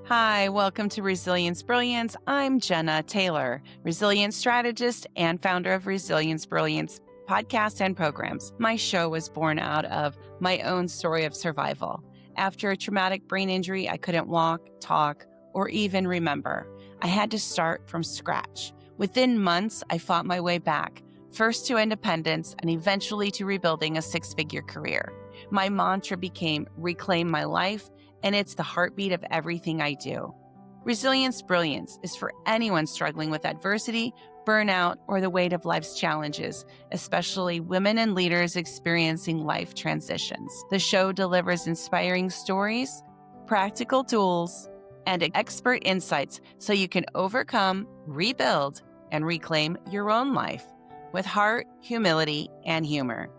Hi, welcome to Resilience Brilliance. I'm Jena Taylor, resilience strategist and founder of Resilience Brilliance podcast and programs. My show was born out of my own story of survival. After a traumatic brain injury, I couldn't walk, talk, or even remember. I had to start from scratch. Within months, I fought my way back, first to independence and eventually to rebuilding a six-figure career. My mantra became reclaim my life, and it's the heartbeat of everything I do. Resilience Brilliance is for anyone struggling with adversity, burnout, or the weight of life's challenges, especially women and leaders experiencing life transitions. The show delivers inspiring stories, practical tools, and expert insights so you can overcome, rebuild, and reclaim your own life with heart, humility, and humor.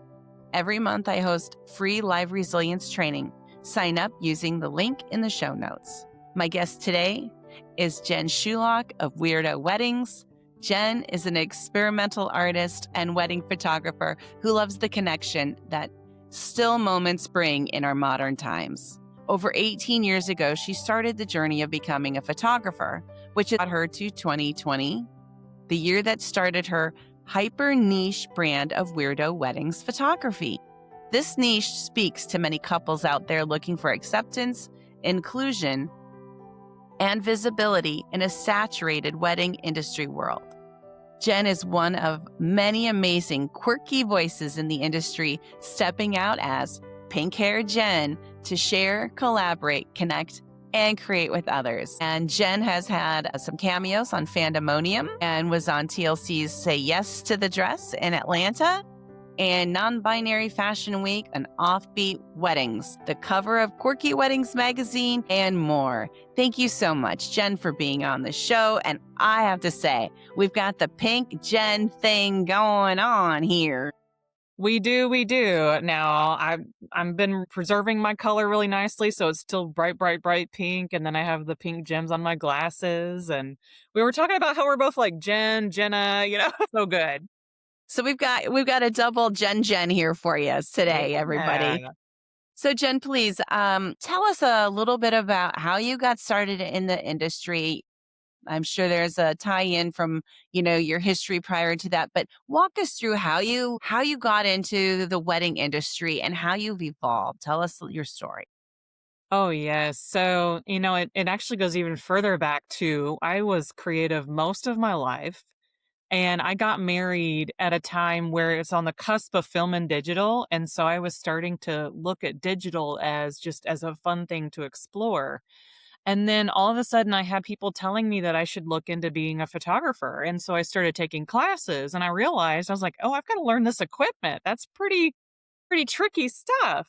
Every month, I host free live resilience training. Sign up using the link in the show notes. My guest today is Jen Sulak of Weirdo Weddings. Jen is an experimental artist and wedding photographer who loves the connection that still moments bring in our modern times. Over 18 years ago, she started the journey of becoming a photographer, which brought her to 2020, the year that started her hyper niche brand of Weirdo Weddings photography. This niche speaks to many couples out there looking for acceptance, inclusion, and visibility in a saturated wedding industry world. Jen is one of many amazing, quirky voices in the industry, stepping out as Pink Hair Jen to share, collaborate, connect, and create with others. And Jen has had some cameos on Fandemonium and was on TLC's Say Yes to the Dress in Atlanta, and Non-Binary Fashion Week and Offbeat Weddings, the cover of Quirky Weddings magazine, and more. Thank you so much, Jen, for being on the show. And I have to say, we've got the pink Jen thing going on here. We do. Now, I've been preserving my color really nicely, so it's still bright, bright, bright pink, and then I have the pink gems on my glasses, and we were talking about how we're both like Jenna, so good. So we've got a double Jen here for you today, everybody. Yeah. So Jen, please tell us a little bit about how you got started in the industry. I'm sure there's a tie-in from, your history prior to that, but walk us through how you got into the wedding industry and how you've evolved. Tell us your story. Oh, yes. So, it actually goes even further back to I was creative most of my life. And I got married at a time where it's on the cusp of film and digital. And so I was starting to look at digital as just as a fun thing to explore. And then all of a sudden I had people telling me that I should look into being a photographer. And so I started taking classes and I realized I was like, oh, I've got to learn this equipment. That's pretty tricky stuff.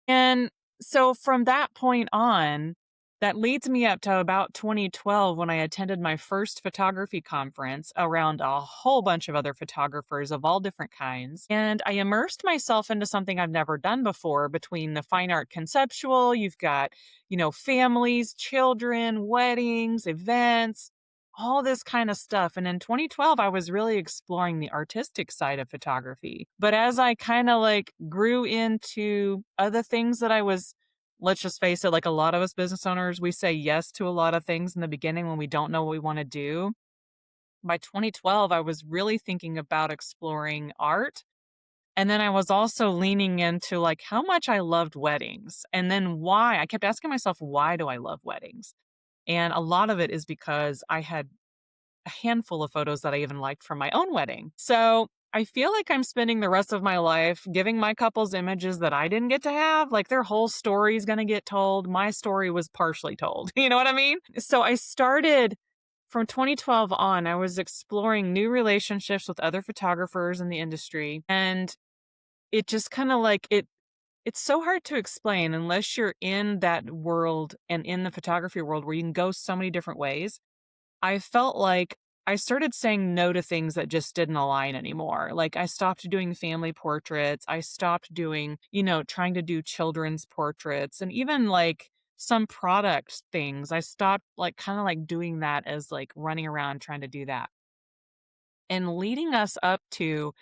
And so from that point on, that leads me up to about 2012 when I attended my first photography conference around a whole bunch of other photographers of all different kinds. And I immersed myself into something I've never done before between the fine art conceptual, you've got, families, children, weddings, events, all this kind of stuff. And in 2012, I was really exploring the artistic side of photography. But as I kind of grew into other things that I was, let's just face it, like a lot of us business owners, we say yes to a lot of things in the beginning when we don't know what we want to do. By 2012, I was really thinking about exploring art. And then I was also leaning into how much I loved weddings and then why. I kept asking myself, why do I love weddings? And a lot of it is because I had a handful of photos that I even liked from my own wedding. So I feel like I'm spending the rest of my life giving my couples images that I didn't get to have. Like their whole story is going to get told. My story was partially told. You know what I mean? So I started from 2012 on, I was exploring new relationships with other photographers in the industry. And it just kind of it's so hard to explain unless you're in that world and in the photography world where you can go so many different ways. I felt like I started saying no to things that just didn't align anymore. Like I stopped doing family portraits. I stopped doing, trying to do children's portraits and even some product things. I stopped kind of doing that as running around trying to do that. And leading us up to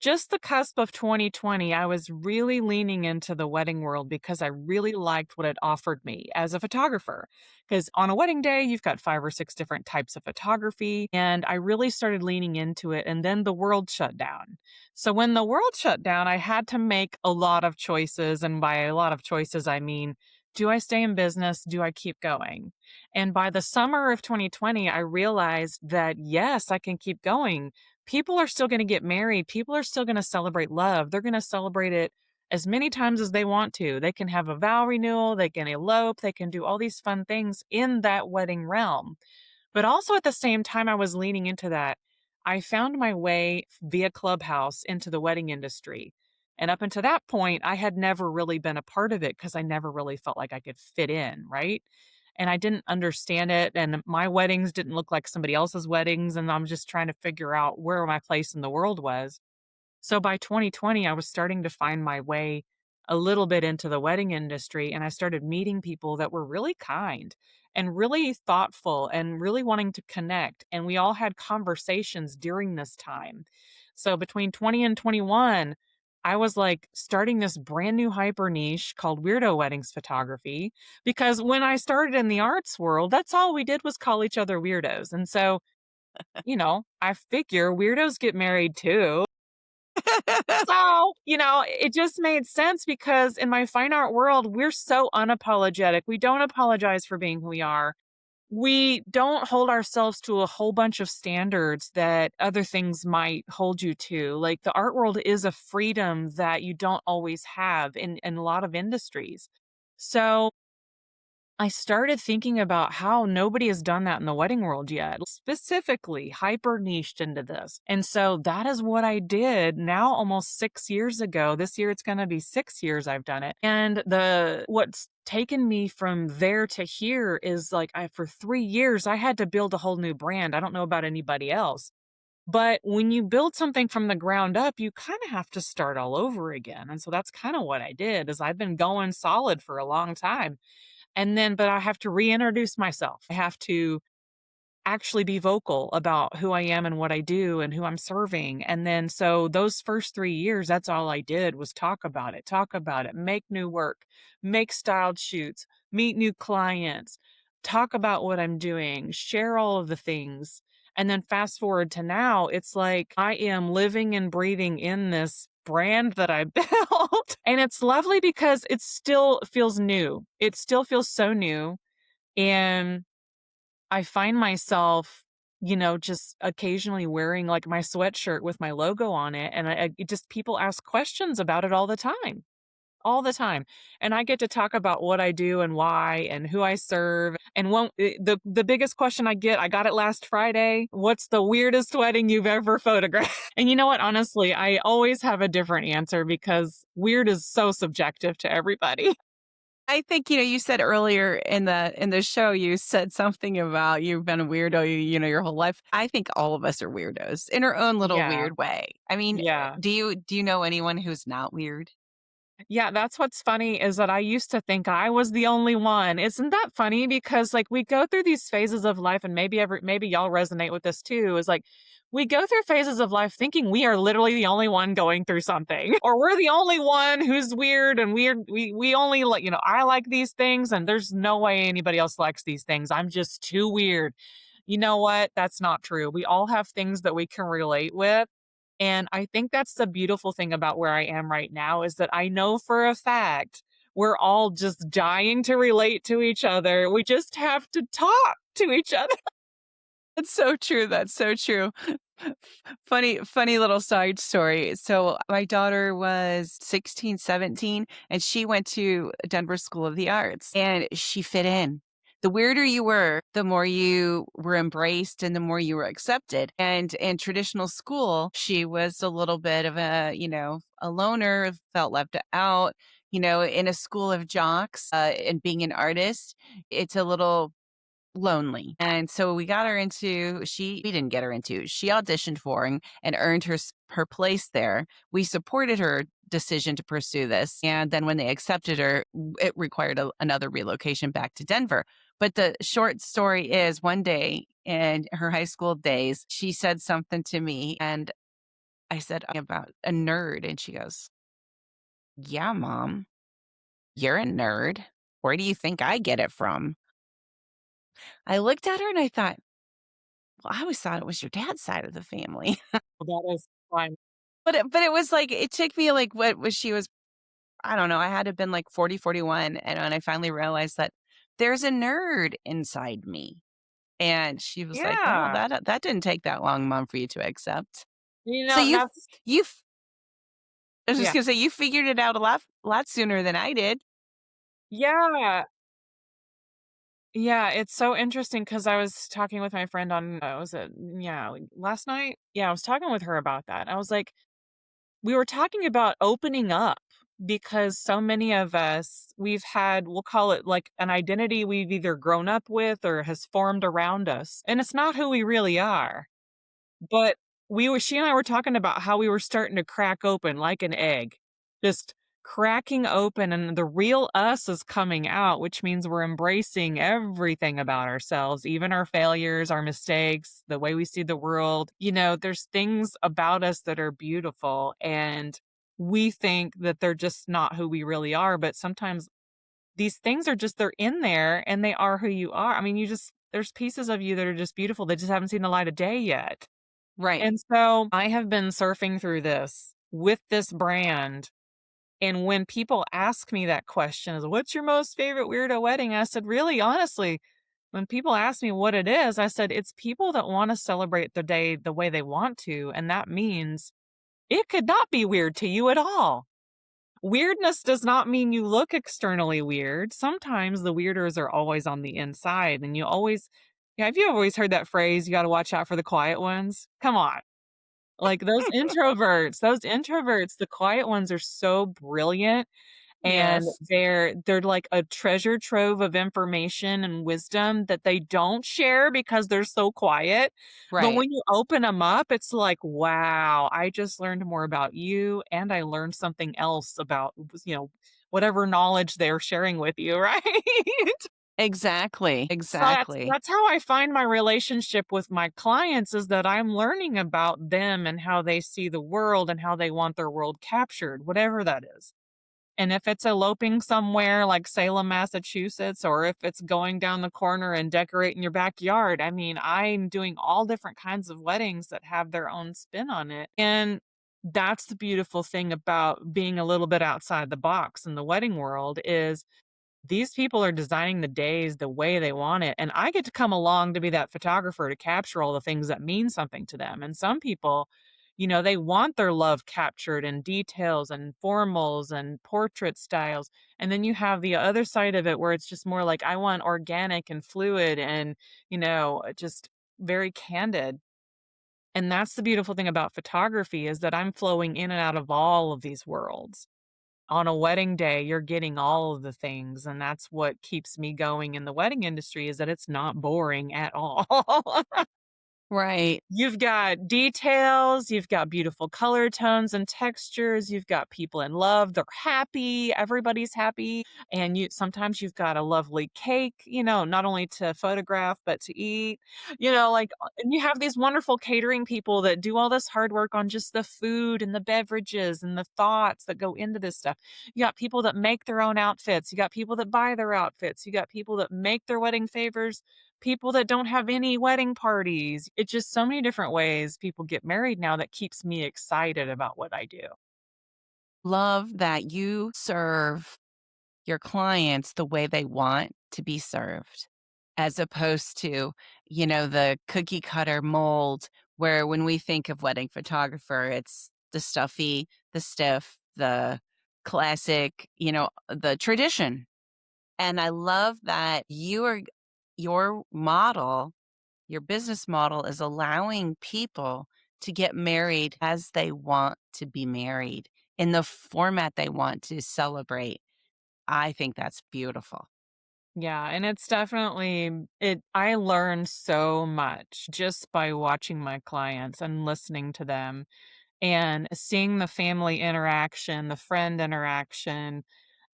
just the cusp of 2020, I was really leaning into the wedding world because I really liked what it offered me as a photographer. Because on a wedding day, you've got 5 or 6 different types of photography. And I really started leaning into it. And then the world shut down. So when the world shut down, I had to make a lot of choices. And by a lot of choices, I mean, do I stay in business? Do I keep going? And by the summer of 2020, I realized that yes, I can keep going. People are still going to get married. People are still going to celebrate love. They're going to celebrate it as many times as they want to. They can have a vow renewal, they can elope, they can do all these fun things in that wedding realm. But also at the same time I was leaning into that, I found my way via Clubhouse into the wedding industry. And up until that point, I had never really been a part of it because I never really felt like I could fit in, right? And I didn't understand it. And my weddings didn't look like somebody else's weddings. And I'm just trying to figure out where my place in the world was. So by 2020, I was starting to find my way a little bit into the wedding industry, and I started meeting people that were really kind and really thoughtful and really wanting to connect. And we all had conversations during this time. So between 20 and 21, I was like starting this brand new hyper niche called Weirdo Weddings photography. Because when I started in the arts world, that's all we did was call each other weirdos. And so, I figure weirdos get married too. So, it just made sense because in my fine art world, we're so unapologetic. We don't apologize for being who we are. We don't hold ourselves to a whole bunch of standards that other things might hold you to. Like the art world is a freedom that you don't always have in a lot of industries. So I started thinking about how nobody has done that in the wedding world yet, specifically hyper niched into this. And so that is what I did now almost 6 years ago. This year it's going to be 6 years I've done it. And what's taken me from there to here is like for 3 years I had to build a whole new brand. I don't know about anybody else. But when you build something from the ground up, you kind of have to start all over again. And so that's kind of what I did is I've been going solid for a long time. And then, but I have to reintroduce myself. I have to actually be vocal about who I am and what I do and who I'm serving. And then, so those first 3 years, that's all I did was talk about it, make new work, make styled shoots, meet new clients, talk about what I'm doing, share all of the things. And then fast forward to now, it's like I am living and breathing in this brand that I built. And it's lovely because it still feels new. It still feels so new. And I find myself, just occasionally wearing like my sweatshirt with my logo on it. And it just people ask questions about it all the time. And I get to talk about what I do and why and who I serve. And the biggest question I got it last Friday. What's the weirdest wedding you've ever photographed? And you know what? Honestly, I always have a different answer because weird is so subjective to everybody. I think, you said earlier in the show, you said something about you've been a weirdo, your whole life. I think all of us are weirdos in our own little Yeah. weird way. I mean, Yeah. do you know anyone who's not weird? Yeah, that's what's funny is that I used to think I was the only one. Isn't that funny? Because like we go through these phases of life, and maybe y'all resonate with this too. Is like we go through phases of life thinking we are literally the only one going through something, or we're the only one who's weird and weird. We only like I like these things, and there's no way anybody else likes these things. I'm just too weird. You know what? That's not true. We all have things that we can relate with. And I think that's the beautiful thing about where I am right now is that I know for a fact we're all just dying to relate to each other. We just have to talk to each other. That's so true. That's so true. Funny little side story. So my daughter was 16, 17, and she went to Denver School of the Arts and she fit in. The weirder you were, the more you were embraced and the more you were accepted. And in traditional school, she was a little bit of a loner, felt left out. In a school of jocks and being an artist, it's a little lonely. And so we didn't get her into, she auditioned for and earned her place there. We supported her decision to pursue this. And then when they accepted her, it required another relocation back to Denver. But the short story is one day in her high school days, she said something to me and I said, about a nerd. And she goes, yeah, mom, you're a nerd. Where do you think I get it from? I looked at her and I thought, well, I always thought it was your dad's side of the family. Well, that is fine. But it was like, it took me like, what was she was, I don't know, I had to have been like 40, 41. And when I finally realized that there's a nerd inside me. And she was like, "Well, Yeah. that didn't take that long, mom, for you to accept." You So know, now you f I was just yeah. gonna say you figured it out a lot sooner than I did. Yeah. Yeah, it's so interesting because I was talking with my friend on, was it yeah, like, last night? Yeah, I was talking with her about that. I was like we were talking about opening up because so many of us, we've had, we'll call it like an identity we've either grown up with or has formed around us, and it's not who we really are. But she and I were talking about how we were starting to crack open like an egg, just cracking open, and the real us is coming out, which means we're embracing everything about ourselves, even our failures, our mistakes, the way we see the world. There's things about us that are beautiful, and we think that they're just not who we really are. But sometimes these things are just, they're in there and they are who you are. I mean, there's pieces of you that are just beautiful. They just haven't seen the light of day yet. Right. And so I have been surfing through this with this brand. And when people ask me that question, is what's your most favorite weirdo wedding? I said, really, honestly, when people ask me what it is, I said, it's people that want to celebrate the day the way they want to. And that means it could not be weird to you at all. Weirdness does not mean you look externally weird. Sometimes the weirders are always on the inside. And yeah, have you always heard that phrase, you got to watch out for the quiet ones? Come on. Like those introverts, the quiet ones are so brilliant, and Yes. they're like a treasure trove of information and wisdom that they don't share because they're so quiet. But Right. when you open them up, it's like, wow, I just learned more about you and I learned something else about, whatever knowledge they're sharing with you, right? Exactly. So that's Exactly. that's how I find my relationship with my clients, is that I'm learning about them and how they see the world and how they want their world captured, whatever that is. And if it's eloping somewhere like Salem, Massachusetts, or if it's going down the corner and decorating your backyard, I mean, I'm doing all different kinds of weddings that have their own spin on it. And that's the beautiful thing about being a little bit outside the box in the wedding world, is these people are designing the days the way they want it, and I get to come along to be that photographer to capture all the things that mean something to them. And some people, they want their love captured in details and formals and portrait styles. And then you have the other side of it where it's just more like, I want organic and fluid and, just very candid. And that's the beautiful thing about photography, is that I'm flowing in and out of all of these worlds. On a wedding day, you're getting all of the things, and that's what keeps me going in the wedding industry, is that it's not boring at all. Right. You've got details, you've got beautiful color tones and textures, you've got people in love, they're happy, everybody's happy, and sometimes you've got a lovely cake, not only to photograph but to eat. And you have these wonderful catering people that do all this hard work on just the food and the beverages and the thoughts that go into this stuff. You got people that make their own outfits, you got people that buy their outfits, you got people that make their wedding favors, people that don't have any wedding parties. It's just so many different ways people get married now that keeps me excited about what I do. Love that you serve your clients the way they want to be served, as opposed to, the cookie cutter mold where when we think of wedding photographer, it's the stuffy, the stiff, the classic, the tradition. And I love that your model, your business model is allowing people to get married as they want to be married in the format they want to celebrate. I think that's beautiful. Yeah, and it's definitely it I learn so much just by watching my clients and listening to them and seeing the family interaction, the friend interaction,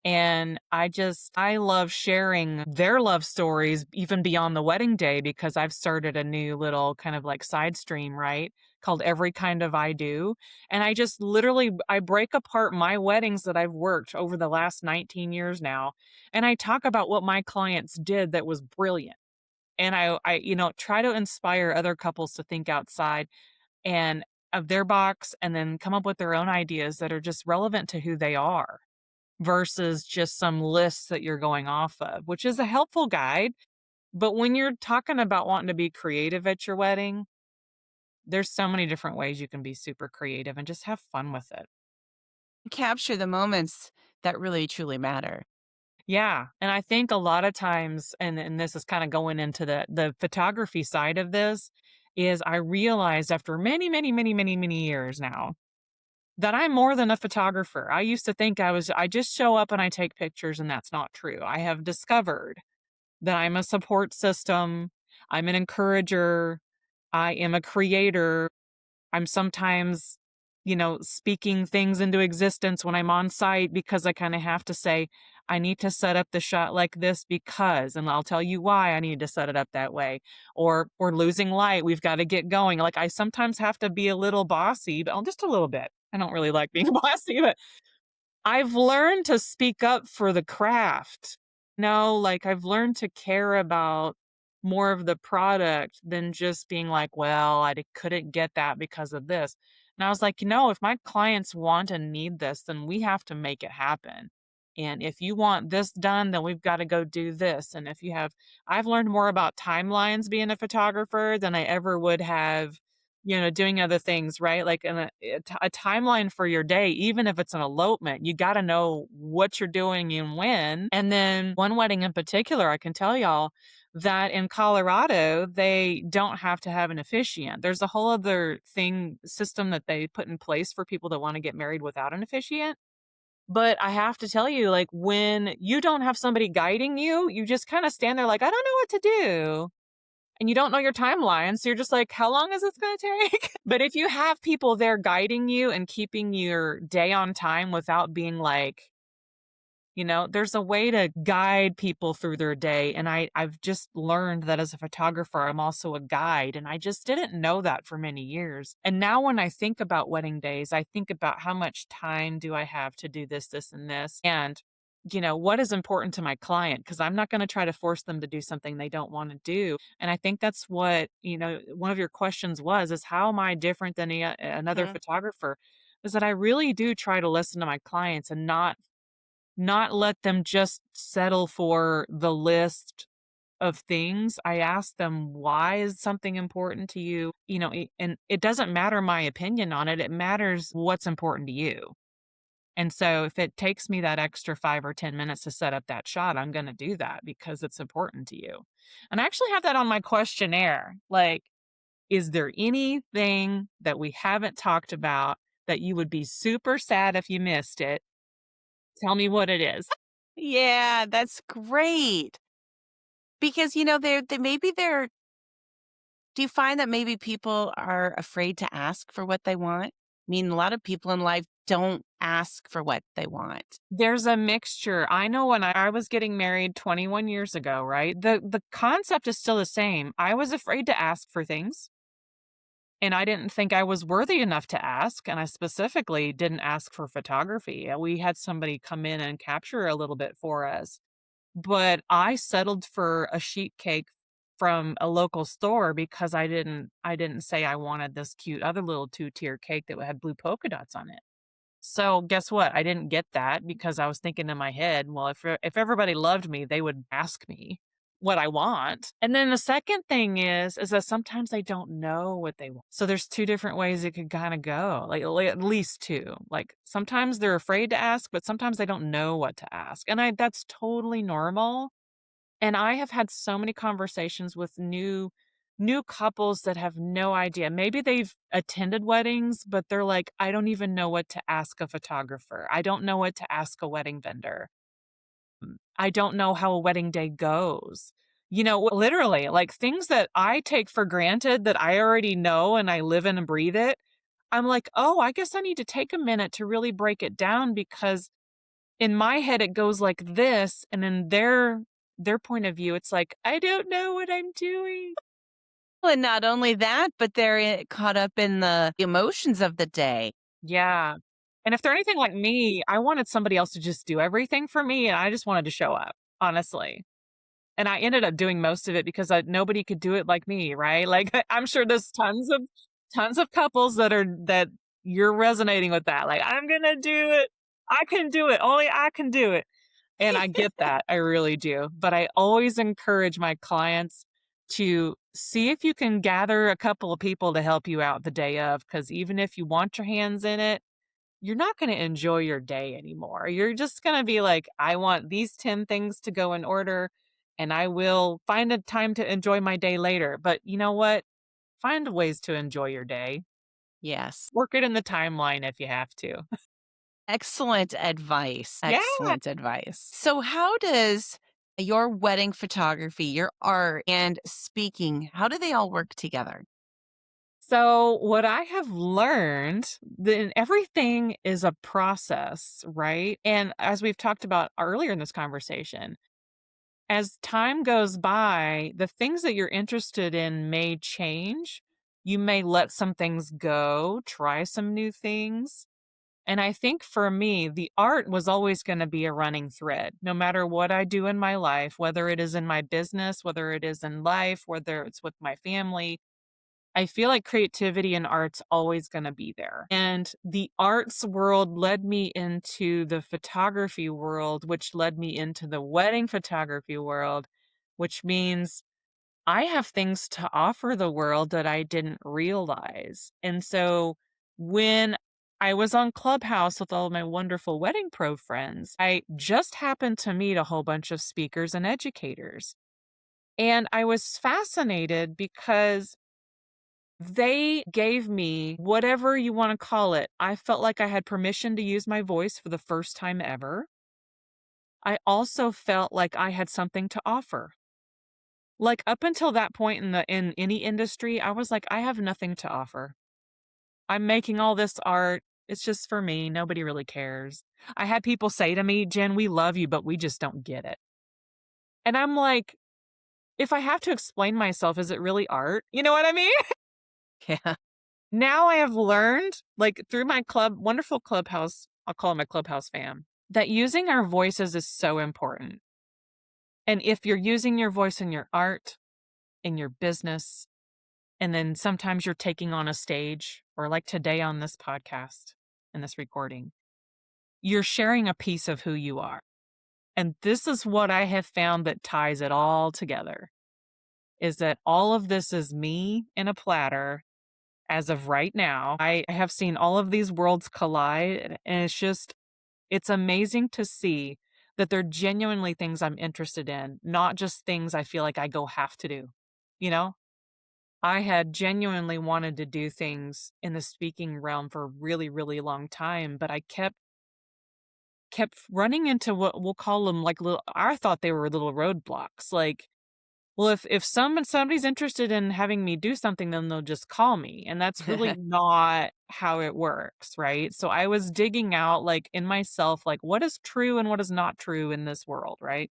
And I love sharing their love stories even beyond the wedding day because I've started a new little kind of like side stream, right? Called Every Kind of I Do. And I just literally I break apart my weddings that I've worked over the last 19 years now. And I talk about what my clients did that was brilliant. And I try to inspire other couples to think outside and of their box and then come up with their own ideas that are just relevant to who they are versus just some lists that you're going off of, which is a helpful guide. But when you're talking about wanting to be creative at your wedding, there's so many different ways you can be super creative and just have fun with it. Capture the moments that really truly matter. Yeah, and I think a lot of times, and this is kind of going into the photography side of this, is I realized after many, many, many, many, many years now that I'm more than a photographer. I used to think I just show up and I take pictures, and that's not true. I have discovered that I'm a support system, I'm an encourager, I am a creator. I'm sometimes, speaking things into existence when I'm on site because I kind of have to say, I need to set up the shot like this because, and I'll tell you why I need to set it up that way. Or we're losing light. We've got to get going. Like I sometimes have to be a little bossy, but just a little bit. I don't really like being bossy, but I've learned to speak up for the craft. No, like I've learned to care about more of the product than just being like, well, couldn't get that because of this. And I was like, if my clients want and need this, then we have to make it happen. And if you want this done, then we've got to go do this. And I've learned more about timelines being a photographer than I ever would have doing other things, right? Like a timeline for your day, even if it's an elopement, you got to know what you're doing and when. And then one wedding in particular, I can tell y'all that in Colorado, they don't have to have an officiant. There's a whole other system that they put in place for people that want to get married without an officiant. But I have to tell you, like, when you don't have somebody guiding you, you just kind of stand there like, I don't know what to do and you don't know your timeline. So you're just like, how long is this going to take? But if you have people there guiding you and keeping your day on time without being like, there's a way to guide people through their day. And I've just learned that as a photographer, I'm also a guide. And I just didn't know that for many years. And now when I think about wedding days, I think about how much time do I have to do this, this, and this. And what is important to my client? Because I'm not going to try to force them to do something they don't want to do. And I think that's what, one of your questions is how am I different than another Mhm. photographer? Is that I really do try to listen to my clients and not let them just settle for the list of things. I ask them, why is something important to you? And it doesn't matter my opinion on it. It matters what's important to you. And so if it takes me that extra 5 or 10 minutes to set up that shot, I'm going to do that because it's important to you. And I actually have that on my questionnaire. Like, is there anything that we haven't talked about that you would be super sad if you missed it? Tell me what it is. Yeah, that's great. Because, maybe they're do you find that maybe people are afraid to ask for what they want? I mean, a lot of people in life don't ask for what they want. There's a mixture. I know when I was getting married 21 years ago, right? The concept is still the same. I was afraid to ask for things, and I didn't think I was worthy enough to ask, and I specifically didn't ask for photography. We had somebody come in and capture a little bit for us, but I settled for a sheet cake from a local store because I didn't say I wanted this cute other little two-tier cake that had blue polka dots on it. So guess what? I didn't get that because I was thinking in my head, well, if everybody loved me, they would ask me what I want. And then the second thing is that sometimes they don't know what they want. So there's two different ways it could kind of go, like at least two. Like sometimes they're afraid to ask, but sometimes they don't know what to ask. And that's totally normal. And I have had so many conversations with new couples that have no idea. Maybe they've attended weddings, but they're like, I don't even know what to ask a photographer. I don't know what to ask a wedding vendor. I don't know how a wedding day goes. Literally, like things that I take for granted that I already know and I live in and breathe it. I'm like, oh, I guess I need to take a minute to really break it down because in my head, it goes like this, and in their point of view, it's like, "I don't know what I'm doing." Well, and not only that, but they're caught up in the emotions of the day. Yeah. And if they're anything like me, I wanted somebody else to just do everything for me, and I just wanted to show up, honestly. And I ended up doing most of it because nobody could do it like me, right? Like, I'm sure there's tons of couples that you're resonating with that. Like, "I'm gonna do it. I can do it. Only I can do it." And I get that, I really do. But I always encourage my clients to see if you can gather a couple of people to help you out the day of, because even if you want your hands in it, you're not gonna enjoy your day anymore. You're just gonna be like, "I want these 10 things to go in order, and I will find a time to enjoy my day later." But you know what? Find ways to enjoy your day. Yes. Work it in the timeline if you have to. Excellent advice. Yeah. Excellent advice. So, how does your wedding photography, your art, and speaking, how do they all work together? So, what I have learned, then everything is a process, right? And as we've talked about earlier in this conversation, as time goes by, the things that you're interested in may change. You may let some things go, try some new things. And I think for me, the art was always going to be a running thread, no matter what I do in my life, whether it is in my business, whether it is in life, whether it's with my family. I feel like creativity and art's always gonna be there. And the arts world led me into the photography world, which led me into the wedding photography world, which means I have things to offer the world that I didn't realize. And so when I was on Clubhouse with all of my wonderful wedding pro friends, I just happened to meet a whole bunch of speakers and educators. And I was fascinated because they gave me whatever you wanna call it. I felt like I had permission to use my voice for the first time ever. I also felt like I had something to offer. Like, up until that point in any industry, I was like, "I have nothing to offer. I'm making all this art. It's just for me. Nobody really cares." I had people say to me, "Jen, we love you, but we just don't get it." And I'm like, if I have to explain myself, is it really art? You know what I mean? Yeah. Now I have learned, like, through my wonderful Clubhouse, I'll call it my Clubhouse fam, that using our voices is so important. And if you're using your voice in your art, in your business, and then sometimes you're taking on a stage, or like today on this podcast, in this recording, you're sharing a piece of who you are. And this is what I have found that ties it all together, is that all of this is me in a platter. As of right now, I have seen all of these worlds collide, and it's amazing to see that they're genuinely things I'm interested in, not just things I feel like I go have to do. You know, I had genuinely wanted to do things in the speaking realm for a really, really long time, but I kept running into what we'll call them like little, I thought they were little roadblocks. Like, well, if somebody's interested in having me do something, then they'll just call me, and that's really not how it works, right? So I was digging out, like, in myself, like, what is true and what is not true in this world, right?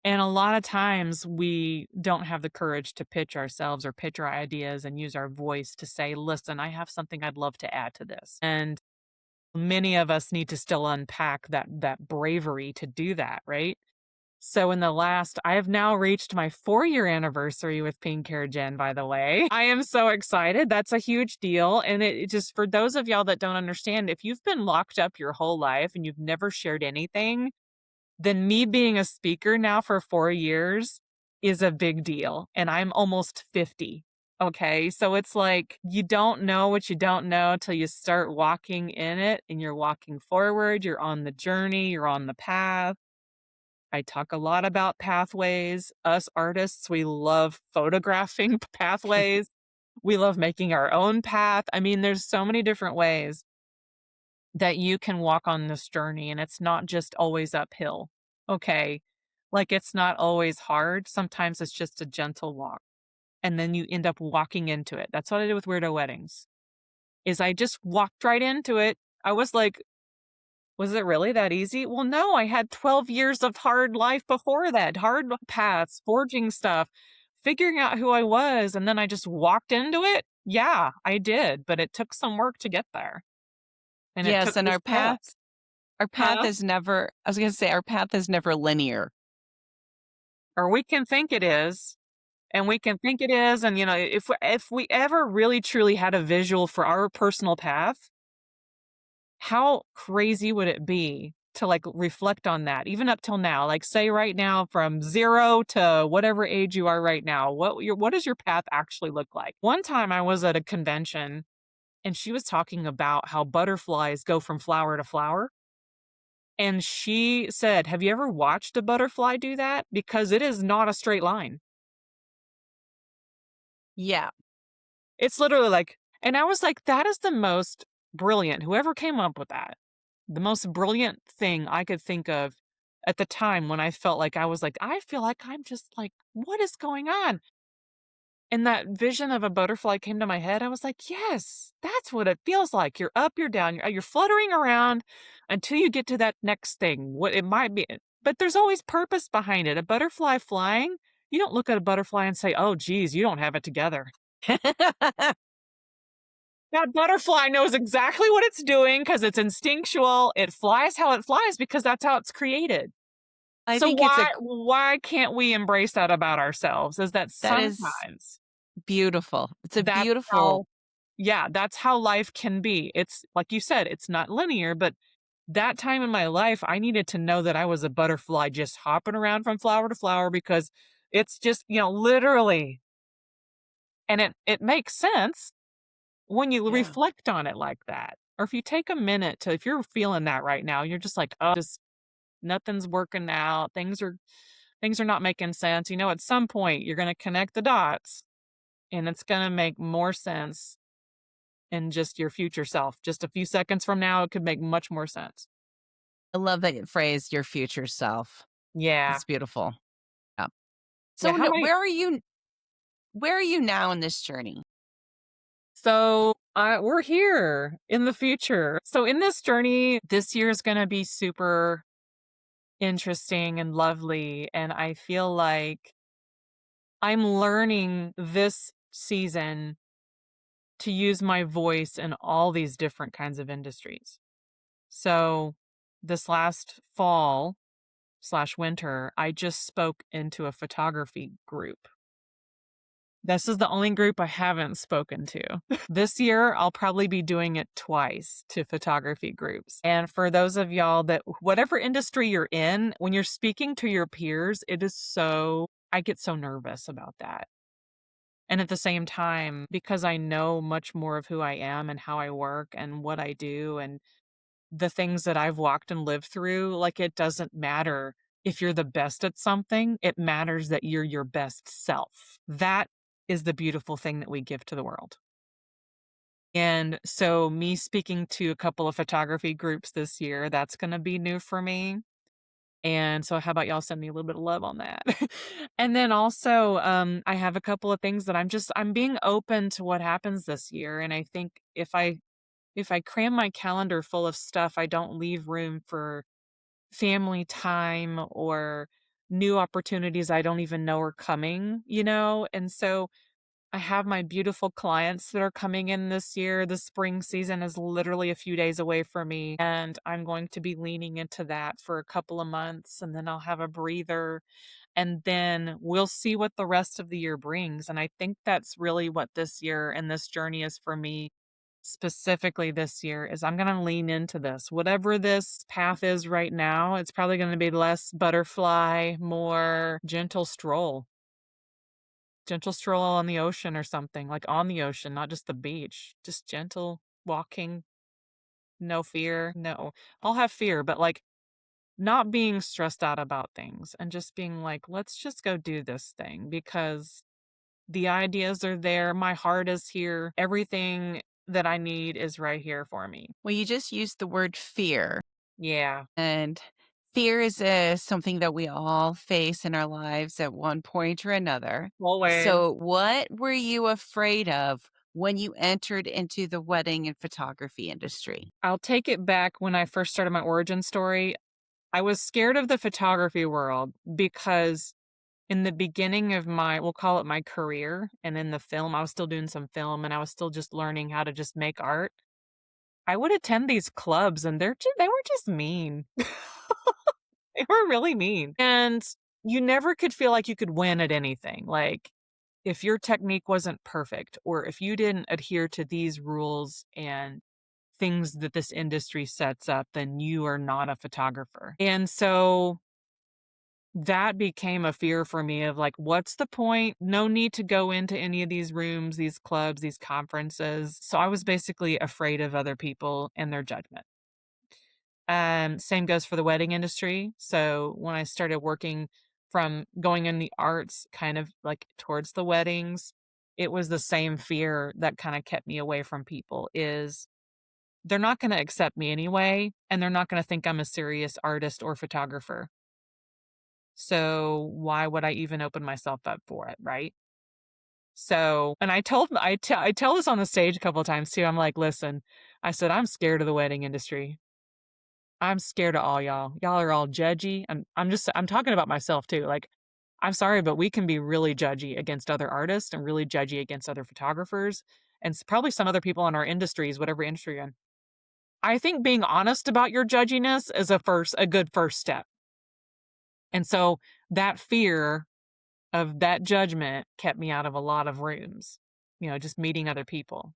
And a lot of times we don't have the courage to pitch ourselves or pitch our ideas and use our voice to say, "Listen, I have something I'd love to add to this." And many of us need to still unpack that bravery to do that, right? So I have now reached my 4-year anniversary with Pink Hair Jen, by the way. I am so excited. That's a huge deal. And it just, for those of y'all that don't understand, if you've been locked up your whole life and you've never shared anything, then me being a speaker now for 4 years is a big deal. And I'm almost 50. Okay. So it's like you don't know what you don't know till you start walking in it, and you're walking forward. You're on the journey, you're on the path. I talk a lot about pathways. Us artists, we love photographing pathways. We love making our own path. I mean, there's so many different ways that you can walk on this journey, and it's not just always uphill. Okay. Like, it's not always hard. Sometimes it's just a gentle walk. And then you end up walking into it. That's what I did with Weirdo Weddings. Is I just walked right into it. I was like, Was it really that easy? Well, no, I had 12 years of hard life before that, hard paths, forging stuff, figuring out who I was, and then I just walked into it. Yeah, I did, but it took some work to get there, and it Yes, took and me steps. our path Huh? is never I was gonna say our path is never linear. Or we can think it is, and we can think it is, and, if we ever really truly had a visual for our personal path, how crazy would it be to, like, reflect on that, even up till now? Like, say right now from 0 to whatever age you are right now, what does your path actually look like? One time I was at a convention, and she was talking about how butterflies go from flower to flower, and she said, "Have you ever watched a butterfly do that? Because it is not a straight line." Yeah. It's literally like, and I was like, "That is the most brilliant," whoever came up with that, the most brilliant thing I could think of at the time when I felt like I was like, "I feel like I'm just like, what is going on?" And that vision of a butterfly came to my head. I was like, "Yes, that's what it feels like. You're up, you're down, you're fluttering around until you get to that next thing, what it might be." But there's always purpose behind it. A butterfly flying, you don't look at a butterfly and say, "Oh, geez, you don't have it together." That butterfly knows exactly what it's doing because it's instinctual. It flies how it flies because that's how it's created. I So think it's a why can't we embrace that about ourselves? Is that that is sometimes beautiful. It's a that's beautiful how yeah, that's how life can be. It's like you said, it's not linear, but that time in my life, I needed to know that I was a butterfly just hopping around from flower to flower because it's just, literally, and it makes sense when you yeah. reflect on it like that, or if you take a minute to, if you're feeling that right now, you're just like, "Oh, just nothing's working out. Things are not making sense." At some point you're gonna connect the dots and it's gonna make more sense in just your future self. Just a few seconds from now, it could make much more sense. I love that phrase, "your future self." Yeah. It's beautiful. Yeah. Yeah, So, how no, many where are you now in this journey? so, we're here in the future. So in this journey, this year is gonna be super interesting and lovely, and I feel like I'm learning this season to use my voice in all these different kinds of industries. So, this last fall slash winter, I just spoke into a photography group. This is the only group I haven't spoken to. This year, I'll probably be doing it twice to photography groups. And for those of y'all that, whatever industry you're in, when you're speaking to your peers, I get so nervous about that. And at the same time, because I know much more of who I am and how I work and what I do and the things that I've walked and lived through, like, it doesn't matter if you're the best at something, it matters that you're your best self. That is the beautiful thing that we give to the world. And so, me speaking to a couple of photography groups this year, that's going to be new for me. And so, how about y'all send me a little bit of love on that? And then also, I have a couple of things that I'm being open to what happens this year. And I think if I cram my calendar full of stuff, I don't leave room for family time or new opportunities I don't even know are coming. And so I have my beautiful clients that are coming in this year. The spring season is literally a few days away from me, and I'm going to be leaning into that for a couple of months, and then I'll have a breather, and then we'll see what the rest of the year brings. And I think that's really what this year and this journey is for me. Specifically this year is I'm going to lean into this. Whatever this path is right now, it's probably going to be less butterfly, more gentle stroll on the ocean or something, like on the ocean, not just the beach, just gentle walking, no fear. No, I'll have fear, but like not being stressed out about things and just being like, let's just go do this thing because the ideas are there. My heart is here. Everything that I need is right here for me. Well, you just used the word fear, Yeah, and fear is something that we all face in our lives at one point or another. always. So, what were you afraid of when you entered into the wedding and photography industry? I'll take it back when I first started my origin story. I was scared of the photography world because in the beginning of we'll call it my career, and in the film, I was still doing some film and I was still just learning how to just make art. I would attend these clubs and they were just mean. They were really mean. And you never could feel like you could win at anything. Like if your technique wasn't perfect or if you didn't adhere to these rules and things that this industry sets up, then you are not a photographer. And so that became a fear for me of like, what's the point? No need to go into any of these rooms, these clubs, these conferences. So I was basically afraid of other people and their judgment. Same goes for the wedding industry. So when I started working from going in the arts, kind of like towards the weddings, it was the same fear that kind of kept me away from people is they're not going to accept me anyway, and they're not going to think I'm a serious artist or photographer. So why would I even open myself up for it, right? So, and I tell this on the stage a couple of times too. I'm like, listen, I said I'm scared of the wedding industry. I'm scared of all y'all. Y'all are all judgy. I'm talking about myself too. Like, I'm sorry, but we can be really judgy against other artists and really judgy against other photographers and probably some other people in our industries, whatever industry you're in. I think being honest about your judginess is a good first step. And so that fear of that judgment kept me out of a lot of rooms, just meeting other people.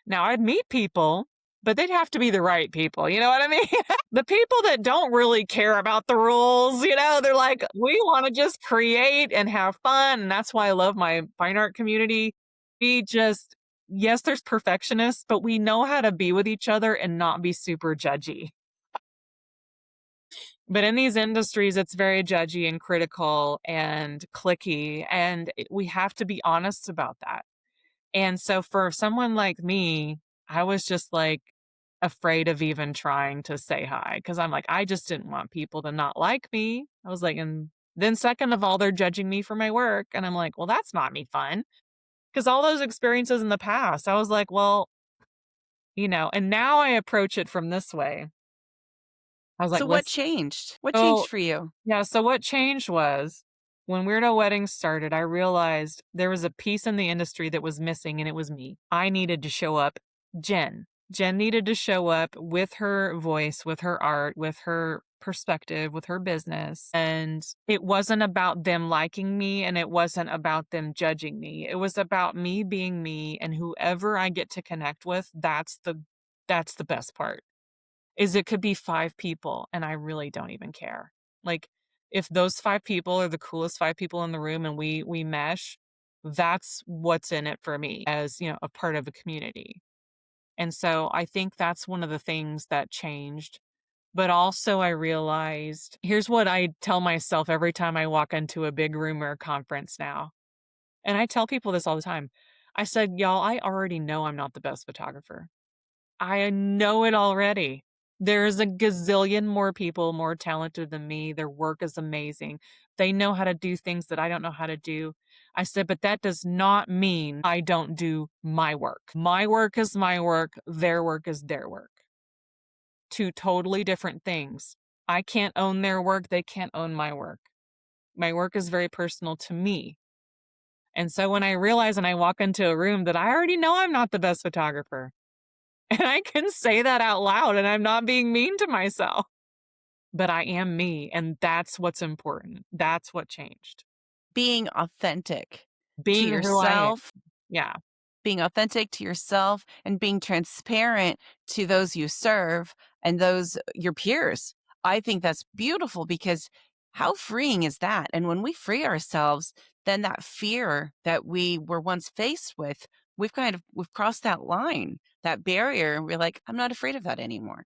Now I'd meet people, but they'd have to be the right people. You know what I mean? The people that don't really care about the rules, they're like, we want to just create and have fun. And that's why I love my fine art community. Yes, there's perfectionists, but we know how to be with each other and not be super judgy. But in these industries, it's very judgy and critical and cliquey, and we have to be honest about that. And so for someone like me, I was just like afraid of even trying to say hi because I'm like, I just didn't want people to not like me. I was like, and then second of all, they're judging me for my work. And I'm like, well, that's not me fun. Because all those experiences in the past, I was like, well, and now I approach it from this way. I was like, So what let's changed? What changed so for you? yeah, so what changed was when Weirdo Weddings started, I realized there was a piece in the industry that was missing, and it was me. I needed to show up. Jen needed to show up with her voice, with her art, with her perspective, with her business. And it wasn't about them liking me and it wasn't about them judging me. It was about me being me, and whoever I get to connect with, that's the best part is it could be 5 people, and I really don't even care. Like, if those 5 people are the coolest 5 people in the room and we mesh, that's what's in it for me as, a part of a community. And so I think that's one of the things that changed. But also I realized here's what I tell myself every time I walk into a big room or a conference now. And I tell people this all the time. I said, "Y'all, I already know I'm not the best photographer. I know it already. There's a gazillion more people more talented than me. Their work is amazing. They know how to do things that I don't know how to do." I said, but that does not mean I don't do my work. My work is my work. Their work is their work. Two totally different things. I can't own their work. They can't own my work. My work is very personal to me. And so when I realize and I walk into a room that I already know I'm not the best photographer, and I can say that out loud and I'm not being mean to myself, but I am me. And that's what's important. That's what changed. Being authentic to Being who I am. yourself, Yeah. being authentic to yourself and being transparent to those you serve and those your peers. I think that's beautiful because how freeing is that? And when we free ourselves, then that fear that we were once faced with, we've crossed that line, that barrier, and we're like, I'm not afraid of that anymore.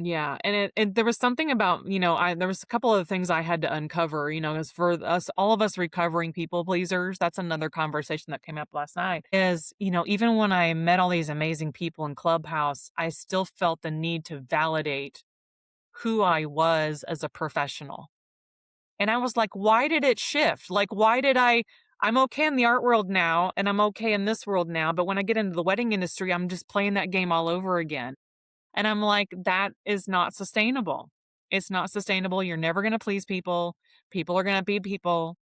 Yeah, and there was something about, there was a couple of things I had to uncover, as for us, all of us recovering people pleasers, that's another conversation that came up last night, is, even when I met all these amazing people in Clubhouse, I still felt the need to validate who I was as a professional. And I was like, why did it shift? Like, why did I'm okay in the art world now, and I'm okay in this world now, but when I get into the wedding industry, I'm just playing that game all over again. And I'm like, that is not sustainable. It's not sustainable. You're never going to please people. People are going to be people.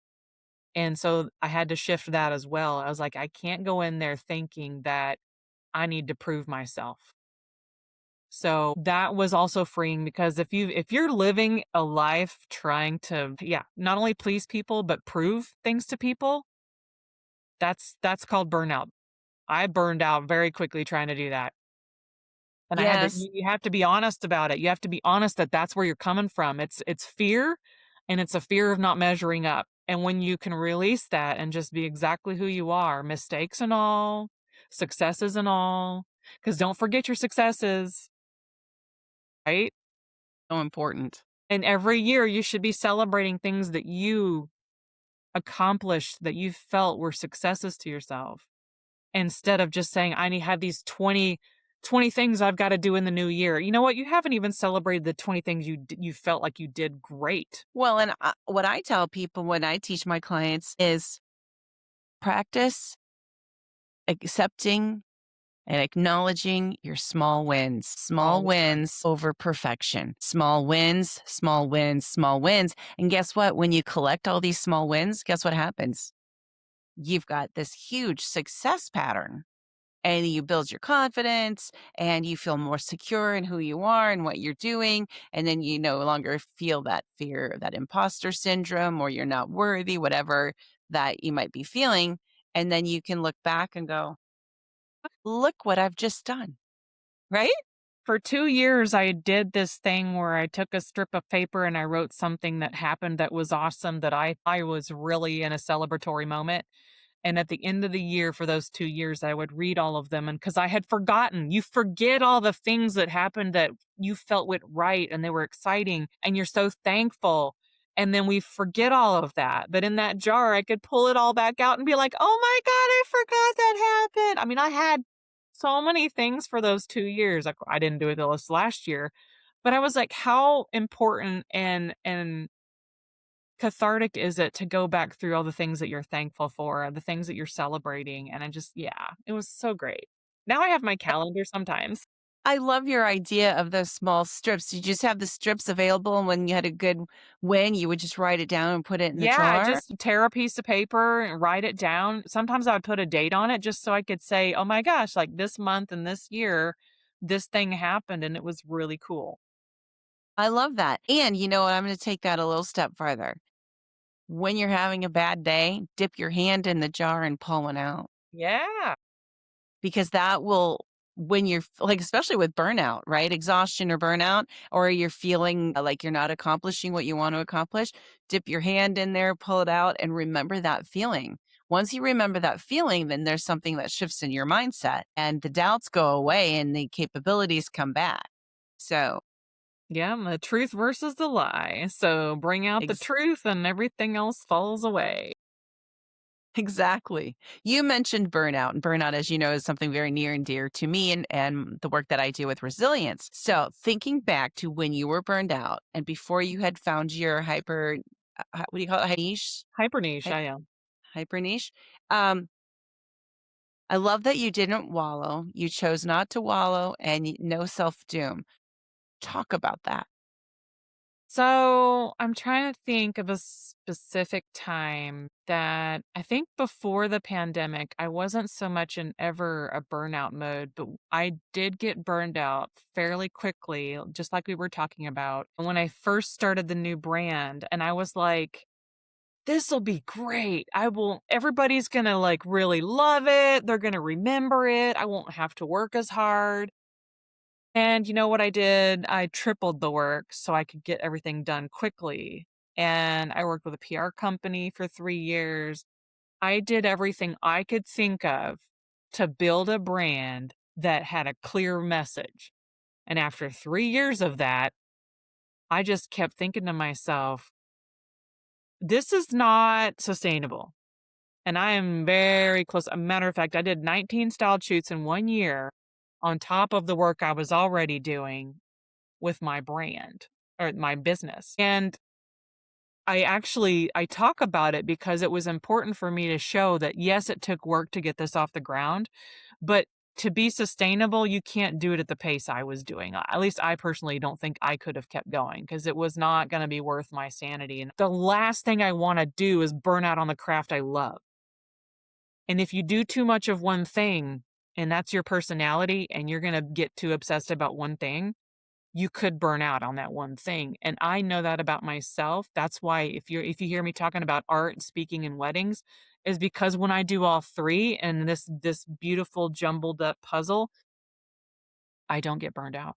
And so I had to shift that as well. I was like, I can't go in there thinking that I need to prove myself. So that was also freeing because if you're living a life trying to, yeah, not only please people but prove things to people, that's called burnout. I burned out very quickly trying to do that. And I had to Yes, you have to be honest about it. You have to be honest that that's where you're coming from. It's fear, and it's a fear of not measuring up. And when you can release that and just be exactly who you are, mistakes and all, successes and all, because don't forget your successes, right? so important. And every year you should be celebrating things that you accomplished that you felt were successes to yourself. Instead of just saying, "I need have these 20 things I've gotta do in the new year." You know what? You haven't even celebrated the 20 things you felt like you did great. Well, and what I tell people when I teach my clients is practice accepting and acknowledging your small All the time. wins over perfection, small wins, small wins, small wins. And guess what? When you collect all these small wins, guess what happens? You've got this huge success pattern and you build your confidence and you feel more secure in who you are and what you're doing. And then you no longer feel that fear, that imposter syndrome, or you're not worthy, whatever that you might be feeling. And then you can look back and go, look what I've just done. Right? For 2 years, I did this thing where I took a strip of paper and I wrote something that happened that was awesome that I was really in a celebratory moment. And at the end of the year for those 2 years, I would read all of them, and because I had forgotten, you forget all the things that happened that you felt went right and they were exciting, and you're so thankful, and then we forget all of that, but in that jar, I could pull it all back out and be like, "Oh my god, I forgot that happened." I mean, I had so many things for those 2 years. I didn't do it this last year, but I was like, how important and cathartic is it to go back through all the things that you're thankful for, the things that you're celebrating, and I just yeah, it was so great. Now I have my calendar sometimes. I love your idea of those small strips. You just have the strips available, and when you had a good win, you would just write it down and put it in the Yeah, jar? just tear a piece of paper and write it down. Sometimes I would put a date on it just so I could say, "Oh my gosh, like this month and this year, this thing happened and it was really cool." I love that. And you know what? I'm gonna take that a little step farther. When you're having a bad day, dip your hand in the jar and pull one out Yeah. because that will when you're like, especially with burnout, right? Exhaustion or burnout, or you're feeling like you're not accomplishing what you want to accomplish, dip your hand in there, pull it out, and remember that feeling. Once you remember that feeling, then there's something that shifts in your mindset and the doubts go away and the capabilities come back. So, Yeah, the truth versus the lie. So bring out the ex- truth and everything else falls away. exactly. You mentioned burnout, and burnout, as you know, is something very near and dear to me and the work that I do with resilience. So, thinking back to when you were burned out and before you had found your what do you call it? Niche? Hyper niche, Hy- I am. Hyper niche. Um, I love that you didn't wallow. You chose not to wallow and no self doom. Talk about that. So I'm trying to think of a specific time that I think before the pandemic, I wasn't so much in ever a burnout mode, but I did get burned out fairly quickly, just like we were talking about when I first started the new brand. And I was like, this will be great. Everybody's going to like really love it. They're going to remember it. I won't have to work as hard. And you know what I did? I tripled the work so I could get everything done quickly. And I worked with a PR company for 3 years. I did everything I could think of to build a brand that had a clear message. And after 3 years of that, I just kept thinking to myself, this is not sustainable. And I am very close. A matter of fact, I did 19 style shoots in 1 year on top of the work I was already doing with my brand or my business. And I talk about it because it was important for me to show that, yes, it took work to get this off the ground, but to be sustainable, you can't do it at the pace I was doing. At least I personally don't think I could have kept going because it was not gonna be worth my sanity, and the last thing I wanna do is burn out on the craft I love. And if you do too much of one thing, and that's your personality, and you're gonna get too obsessed about one thing, you could burn out on that one thing. And I know that about myself. That's why if you hear me talking about art, speaking, and weddings, is because when I do all three and this beautiful jumbled up puzzle, I don't get burned out.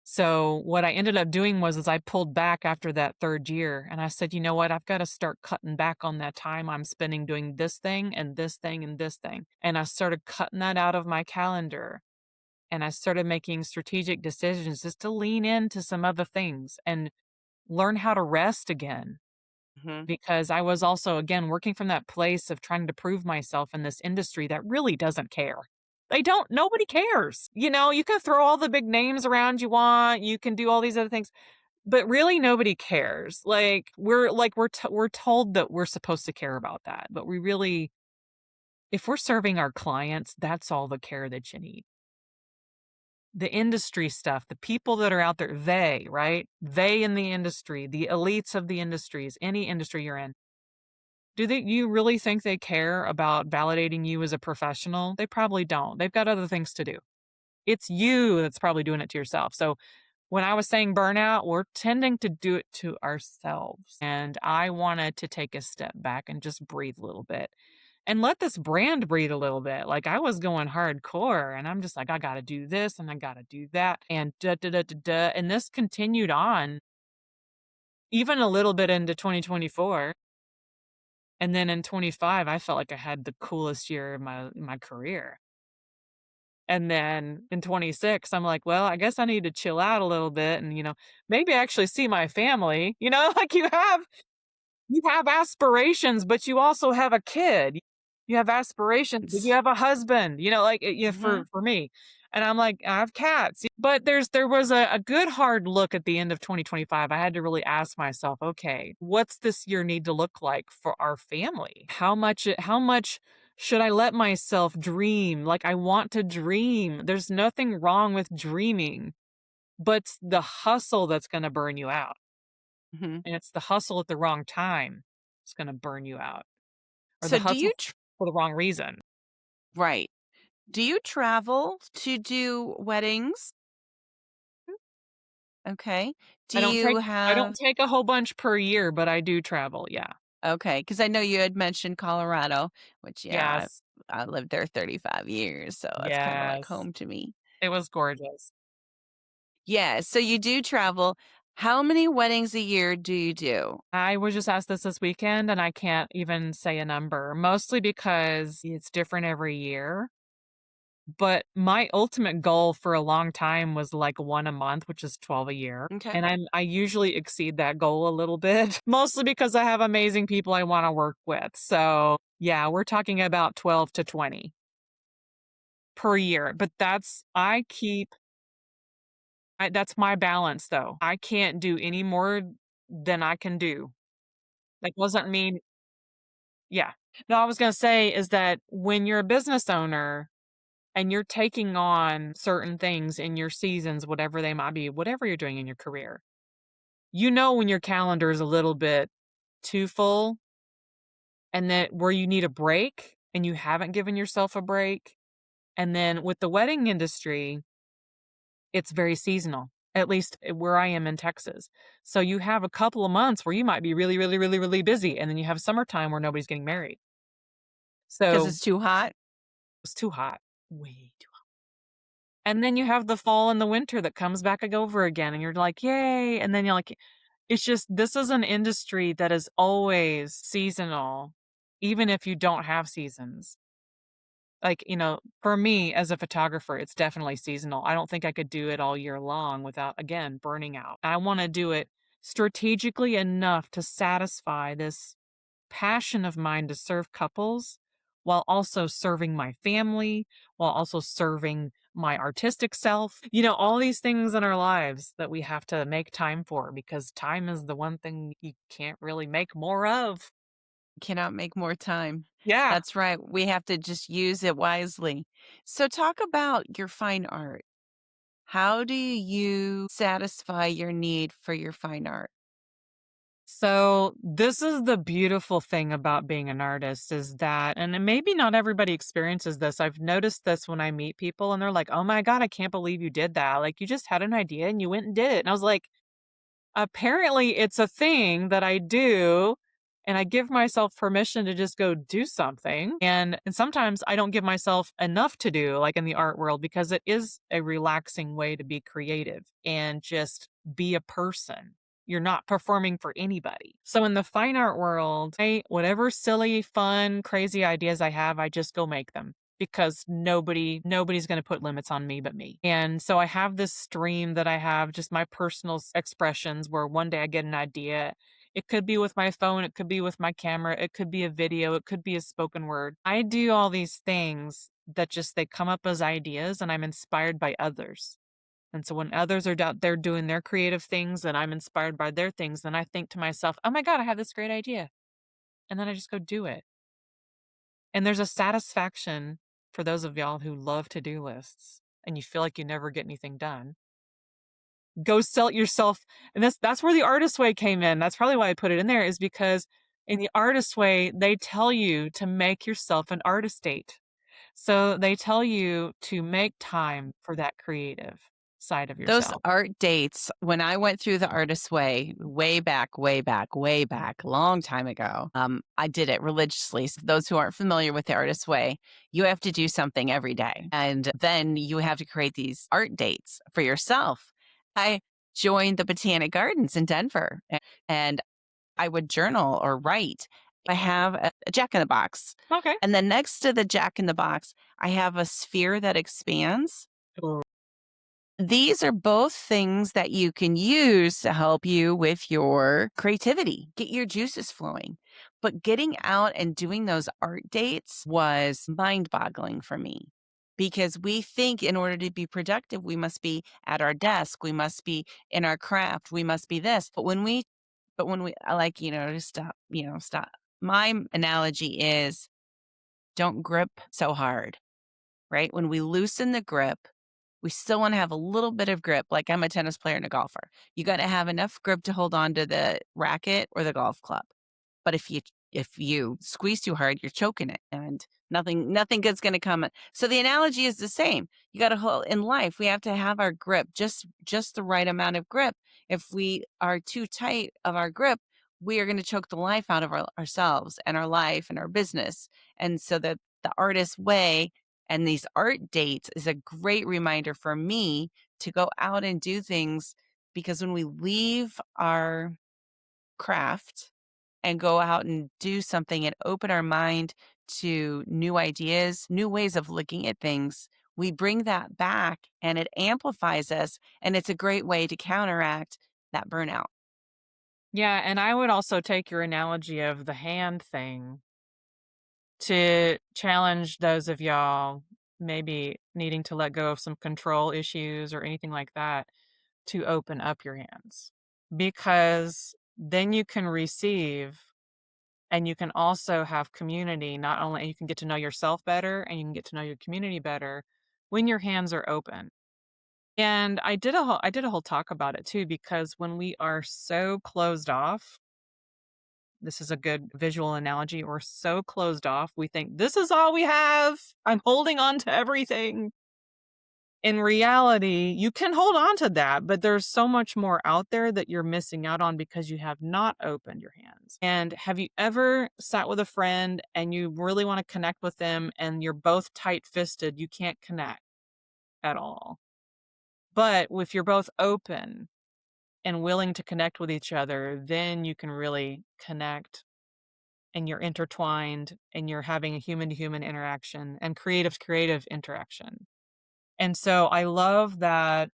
So what I ended up doing was is I pulled back after that 3rd year and I said, "You know what? I've got to start cutting back on that time I'm spending doing this thing and this thing and this thing." And I started cutting that out of my calendar and I started making strategic decisions just to lean into some other things and learn how to rest again. Hmm. Because I was also, again, working from that place of trying to prove myself in this industry that really doesn't care. They don't, nobody cares. You know, you can throw all the big names around you want, you can do all these other things, but really nobody cares. We're told that we're supposed to care about that, but we really, if we're serving our clients, that's all the care that you need. The industry stuff, the people that are out there, they, right? They in the industry, the elites of the industries, any industry you're in. You really think they care about validating you as a professional? They probably don't. They've got other things to do. It's you that's probably doing it to yourself. So when I was saying burnout, we're tending to do it to ourselves. And I wanted to take a step back and just breathe a little bit and let this brand breathe a little bit. Like I was going hardcore and I'm just like, I got to do this and I got to do that. And da da da da da. And this continued on even a little bit into 2024. And then in 25, I felt like I had the coolest year of my career. And then in 26, I'm like, well, I guess I need to chill out a little bit and, maybe actually see my family. Like you have aspirations, but you also have a kid. You have aspirations, but you have a husband, Hmm. for me. And I'm like, I have cats. But there was a good hard look at the end of 2025. I had to really ask myself, okay, what's this year need to look like for our family? How much should I let myself dream? Like I want to dream. There's nothing wrong with dreaming, but it's the hustle that's going to burn you out. Hmm. And it's the hustle at the wrong time. It's gonna burn you out, or the So, do hustle you, for the wrong reason. right? Do you travel to do weddings? Okay. Do I don't you take I don't have, take a whole bunch per year, but I do travel, yeah. okay, because I know you had mentioned Colorado, which, yeah, Yes. I lived there 35 years, so that's kind of like Yes. home to me. It was gorgeous. Yeah, so you do travel. How many weddings a year do you do? I was just asked this weekend, and I can't even say a number, mostly because it's different every year. But my ultimate goal for a long time was like 1 a month, which is 12 a year, Okay. and I usually exceed that goal a little bit, mostly because I have amazing people I wanna work with, so, yeah, we're talking about 12 to 20 per year, but that's my balance, though. I can't do any more than I can do. That doesn't mean yeah. No, I was gonna say is that when you're a business owner and you're taking on certain things in your seasons, whatever they might be, whatever you're doing in your career, when your calendar is a little bit too full and that where you need a break and you haven't given yourself a break. And then with the wedding industry, it's very seasonal, at least where I am in Texas. So you have a couple of months where you might be really, really, really, really busy. And then you have summertime where nobody's getting married. Because So it's too hot? it's too hot. Way too hot. And then you have the fall and the winter that comes back over again. And you're like, yay. And then you're like, it's just this is an industry that is always seasonal, even if you don't have seasons. Like, for me as a photographer, it's definitely seasonal. I don't think I could do it all year long without, again, burning out. I want to do it strategically enough to satisfy this passion of mine to serve couples while also serving my family, while also serving my artistic self, all these things in our lives that we have to make time for because time is the one thing you can't really make more of. Cannot make more time. Yeah. That's right. We have to just use it wisely. So, talk about your fine art. How do you satisfy your need for your fine art? So this is the beautiful thing about being an artist is that, and maybe not everybody experiences this. I've noticed this when I meet people and they're like, "Oh my God, I can't believe you did that. Like you just had an idea and you went and did it." And I was like, apparently it's a thing that I do. And I give myself permission to just go do something. And sometimes I don't give myself enough to do, like in the art world, because it is a relaxing way to be creative and just be a person. You're not performing for anybody. So in the fine art world, whatever silly, fun, crazy ideas I have, I just go make them because nobody's going to put limits on me but me. And so I have this stream that I have just my personal expressions where one day I get an idea. It could be with my phone, it could be with my camera, it could be a video, it could be a spoken word. I do all these things that just they come up as ideas and I'm inspired by others. And so when others are out there doing their creative things and I'm inspired by their things, then I think to myself, "Oh my God, I have this great idea." And then I just go do it. And there's a satisfaction for those of y'all who love to-do lists and you feel like you never get anything done. Go sell it yourself. And that's where the artist way came in. That's probably why I put it in there is because in the artist way, they tell you to make yourself an artist date. So they tell you to make time for that creative side of Those yourself. art dates, when I went through the artist's way, way back, way back, way back, long time ago, I did it religiously. So those who aren't familiar with the artist's way, you have to do something every day. And then you have to create these art dates for yourself. I joined the Botanic Gardens in Denver and I would journal or write. I have a jack in the box. Okay. And then next to the jack in the box, I have a sphere that expands. Ooh. These are both things that you can use to help you with your creativity, get your juices flowing. But getting out and doing those art dates was mind boggling for me because we think in order to be productive, we must be at our desk, we must be in our craft, we must be this. But when we, I like, to stop, stop. My analogy is don't grip so hard, right? When we loosen the grip, we still wanna have a little bit of grip, like I'm a tennis player and a golfer. You gotta have enough grip to hold on to the racket or the golf club. But if you squeeze too hard, you're choking it and nothing good's gonna come. So the analogy is the same. You gotta hold in life, we have to have our grip, just the right amount of grip. If we are too tight of our grip, we are gonna choke the life out of ourselves and our life and our business. And so the artist way and these art dates is a great reminder for me to go out and do things because when we leave our craft and go out and do something and open our mind to new ideas, new ways of looking at things, we bring that back and it amplifies us. And it's a great way to counteract that burnout. Yeah, and I would also take your analogy of the hand thing to challenge those of y'all maybe needing to let go of some control issues or anything like that to open up your hands because then you can receive and you can also have community. Not only you can get to know yourself better and you can get to know your community better when your hands are open. And I did a whole talk about it too because when we are so closed off, this is a good visual analogy. We're so closed off, we think, "This is all we have. I'm holding on to everything." In reality, you can hold on to that, but there's so much more out there that you're missing out on because you have not opened your hands. And have you ever sat with a friend and you really want to connect with them and you're both tight-fisted, you can't connect at all. But if you're both open and willing to connect with each other, then you can really connect and you're intertwined and you're having a human to human interaction and creative to creative interaction. And so I love that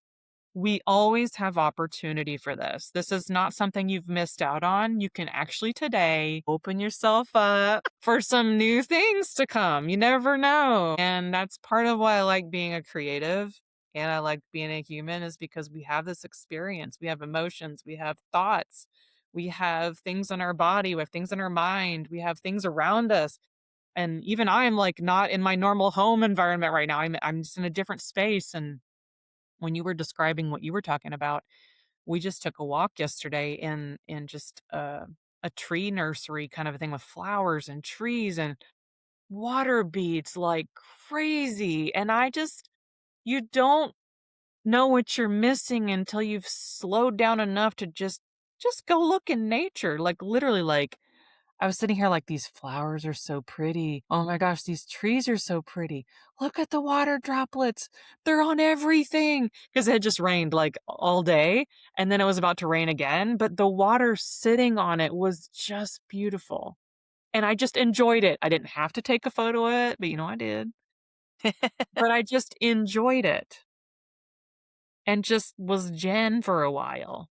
We always have opportunity for this. This is not something you've missed out on. You can actually today open yourself up for some new things to come. You never know. And that's part of why I like being a creative and I like being a human is because we have this experience. We have emotions, we have thoughts, we have things in our body, we have things in our mind, we have things around us. And even I'm like not in my normal home environment right now. I'm just in a different space. And when you were describing what you were talking about, we just took a walk yesterday in just a tree nursery kind of a thing with flowers and trees and water beads like crazy. And I just you don't know what you're missing until you've slowed down enough to just go look in nature. Like literally like I was sitting here like, "These flowers are so pretty. Oh my gosh, these trees are so pretty. Look at the water droplets. They're on everything." Because it had just rained like all day and then it was about to rain again, but the water sitting on it was just beautiful. And I just enjoyed it. I didn't have to take a photo of it, but I did. But I just enjoyed it and just was Jen for a while.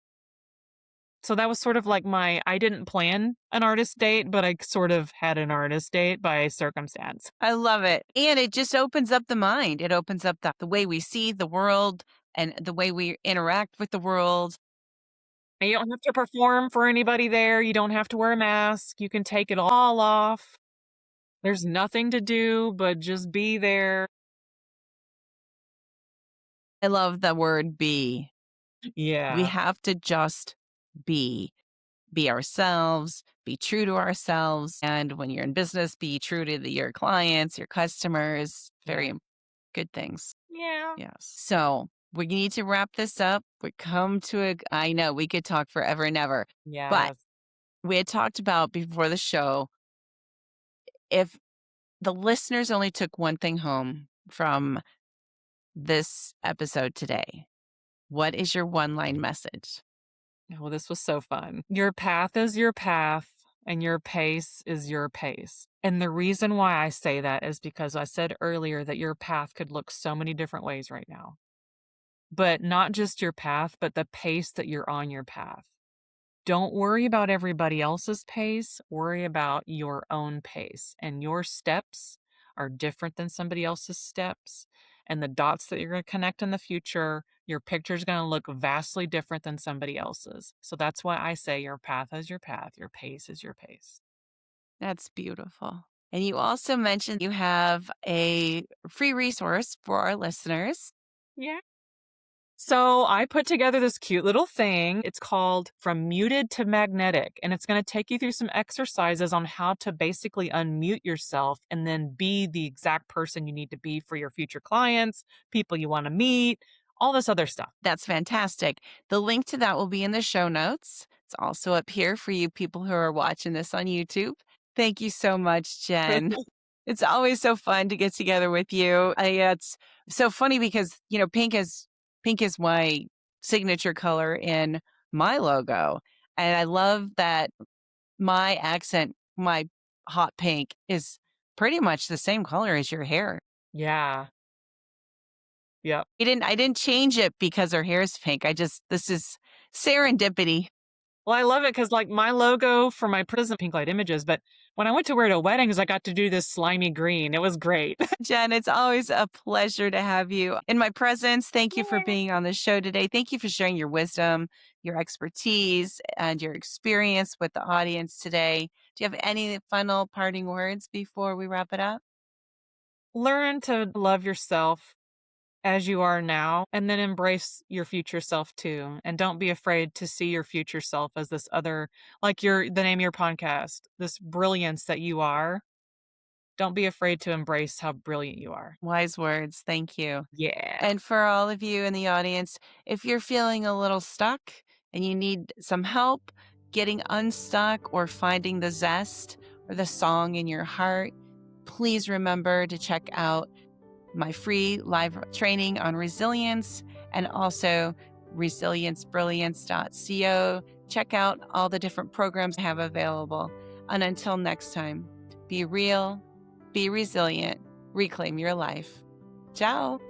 So that was sort of like I didn't plan an artist date, but I sort of had an artist date by circumstance. I love it. And it just opens up the mind. It opens up the way we see the world and the way we interact with the world. And you don't have to perform for anybody there. You don't have to wear a mask. You can take it all off. There's nothing to do but just be there. I love the word be. We Yeah. have to just be. Be ourselves, be true to ourselves. And when you're in business, be true to your clients, your customers. Yeah. Good things. Yeah. Yes. So we need to wrap this up. We come to I know we could talk forever and ever, but Yes. we had talked about before the show, if the listeners only took one thing home from this episode today, what is your one line message? Oh, this was so fun. Your path is your path and your pace is your pace. And the reason why I say that is because I said earlier that your path could look so many different ways right now. But not just your path, but the pace that you're on your path. Don't worry about everybody else's pace, worry about your own pace. And your steps are different than somebody else's steps. And the dots that you're going to connect in the future, your picture is going to look vastly different than somebody else's. So that's why I say your path is your path, your pace is your pace. That's beautiful. And you also mentioned you have a free resource for our listeners. Yeah. So I put together this cute little thing. It's called From Muted to Magnetic, and it's going to take you through some exercises on how to basically unmute yourself and then be the exact person you need to be for your future clients, people you want to meet, all this other stuff. That's fantastic. The link to that will be in the show notes. It's also up here for you people who are watching this on YouTube. Thank you so much, Jen. It's always so fun to get together with you. It's so funny because, pink is my signature color in my logo. And I love that my accent, my hot pink is pretty much the same color as your hair. Yeah. Yep. I didn't change it because her hair is pink. This is serendipity. Well, I love it because, like, my logo for my Prism Pink Light Images, but when I went to Weirdo Weddings, I got to do this slimy green. It was great. Jen, it's always a pleasure to have you in my presence. Thank you for Yeah. being on the show today. Thank you for sharing your wisdom, your expertise, and your experience with the audience today. Do you have any final parting words before we wrap it up? Learn to love yourself as you are now, and then embrace your future self too. And don't be afraid to see your future self as this other, like the name of your podcast, this brilliance that you are. Don't be afraid to embrace how brilliant you are. Wise words. Thank you. Yeah. And for all of you in the audience, if you're feeling a little stuck and you need some help getting unstuck or finding the zest or the song in your heart, please remember to check out my free live training on resilience and also resiliencebrilliance.co. Check out all the different programs I have available. And until next time, be real, be resilient, reclaim your life. Ciao.